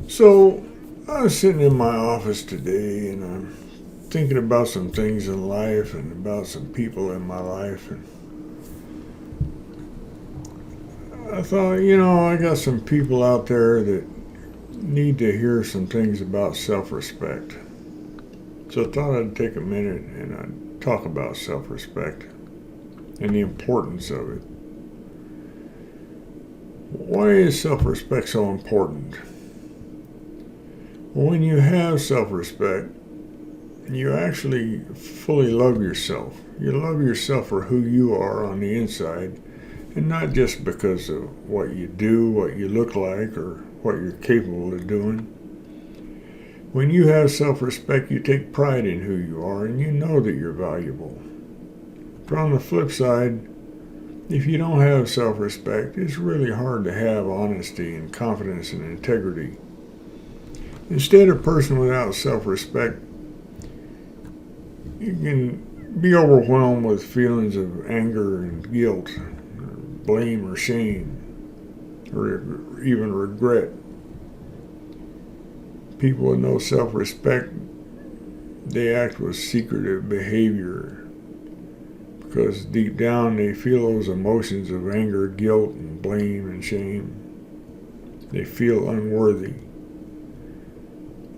So, I was sitting in my office today and I'm thinking about some things in life and about some people in my life. And I thought, I got some people out there that need to hear some things about self respect. So, I thought I'd take a minute and I'd talk about self respect and the importance of it. Why is self respect so important? Well, when you have self respect, you actually fully love yourself. You love yourself for who you are on the inside, and not just because of what you do, what you look like, or what you're capable of doing. When you have self respect, you take pride in who you are and you know that you're valuable. But on the flip side, if you don't have self respect, it's really hard to have honesty and confidence and integrity. Instead, a person without self respect, you can be overwhelmed with feelings of anger and guilt, or blame or shame, or even regret. People with no self respect, they act with secretive behavior because deep down they feel those emotions of anger, guilt, and blame and shame. They feel unworthy.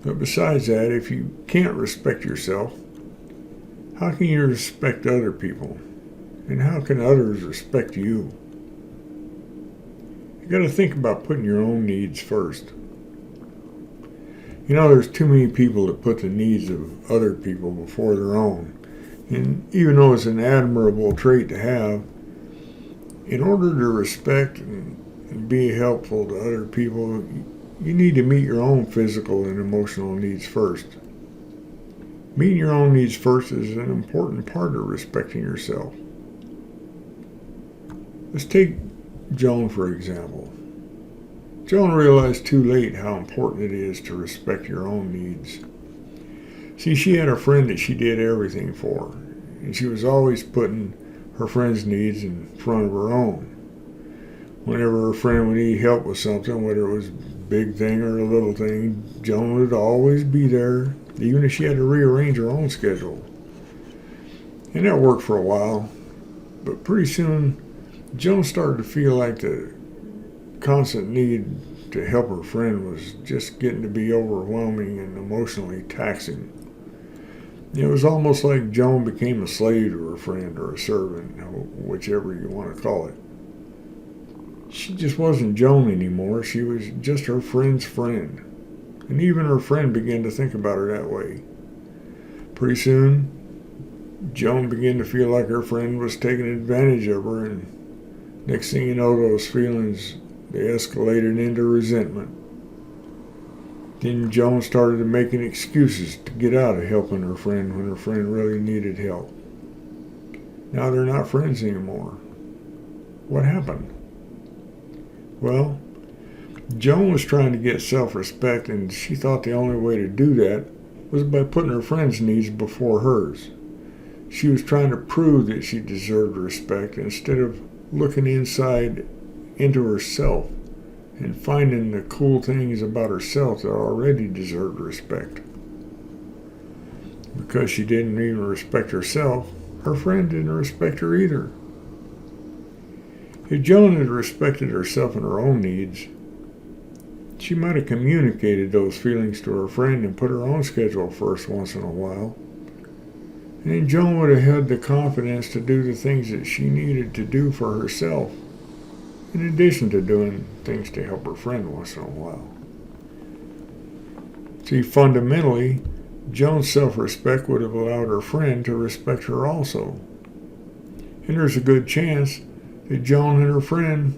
But besides that, if you can't respect yourself, how can you respect other people? And how can others respect you? You got to think about putting your own needs first. There's too many people that put the needs of other people before their own. And even though it's an admirable trait to have, in order to respect and be helpful to other people, you need to meet your own physical and emotional needs first. Meeting your own needs first is an important part of respecting yourself. Let's take Joan, for example. Joan realized too late how important it is to respect your own needs. See, she had a friend that she did everything for, and she was always putting her friend's needs in front of her own. Whenever her friend would need help with something, whether it was a big thing or a little thing, Joan would always be there, even if she had to rearrange her own schedule. And that worked for a while, but pretty soon Joan started to feel like the constant need to help her friend was just getting to be overwhelming and emotionally taxing. It was almost like Joan became a slave to her friend or a servant, whichever you want to call it. She just wasn't Joan anymore. She was just her friend's friend. And even her friend began to think about her that way. Pretty soon, Joan began to feel like her friend was taking advantage of her, and next thing you know, those feelings, they escalated into resentment. Then Joan started making excuses to get out of helping her friend when her friend really needed help. Now they're not friends anymore. What happened? Well, Joan was trying to get self-respect, and she thought the only way to do that was by putting her friend's needs before hers. She was trying to prove that she deserved respect instead of looking inside into herself and finding the cool things about herself that already deserved respect. Because she didn't even respect herself, her friend didn't respect her either. If Joan had respected herself and her own needs, she might have communicated those feelings to her friend and put her own schedule first once in a while. And then Joan would have had the confidence to do the things that she needed to do for herself, in addition to doing things to help her friend once in a while. See, fundamentally, Joan's self-respect would have allowed her friend to respect her also. And there's a good chance that Joan and her friend,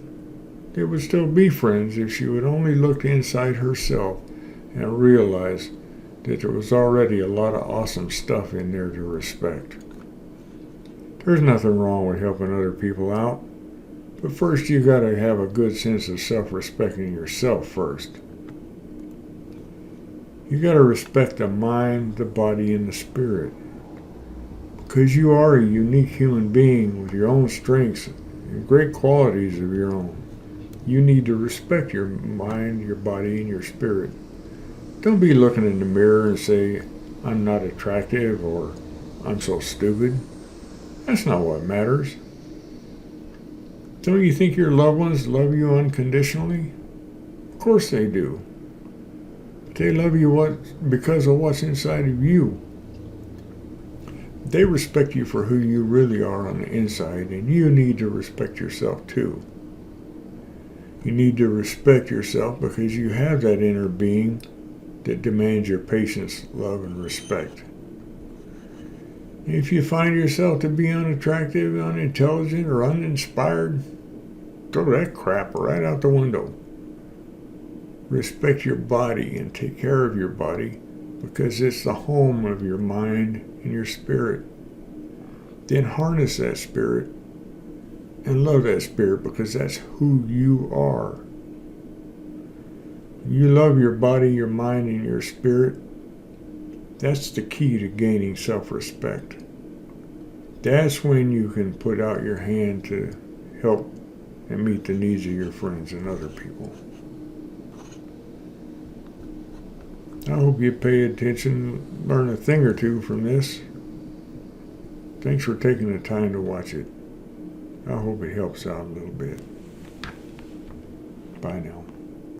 they would still be friends if she would only look inside herself and realize that there was already a lot of awesome stuff in there to respect. There's nothing wrong with helping other people out, but first you gotta have a good sense of self-respect in yourself first. You gotta respect the mind, the body, and the spirit. Because you are a unique human being with your own strengths and great qualities of your own. You need to respect your mind, your body, and your spirit. Don't be looking in the mirror and say, I'm not attractive or I'm so stupid. That's not what matters. Don't you think your loved ones love you unconditionally? Of course they do. They love you because of what's inside of you. They respect you for who you really are on the inside, and you need to respect yourself too. You need to respect yourself because you have that inner being that demands your patience, love, and respect. If you find yourself to be unattractive, unintelligent, or uninspired, throw that crap right out the window. Respect your body and take care of your body because it's the home of your mind and your spirit. Then harness that spirit and love that spirit because that's who you are. You love your body, your mind, and your spirit. That's the key to gaining self-respect. That's when you can put out your hand to help and meet the needs of your friends and other people. I hope you pay attention, learn a thing or two from this. Thanks for taking the time to watch it. I hope it helps out a little bit. Bye now.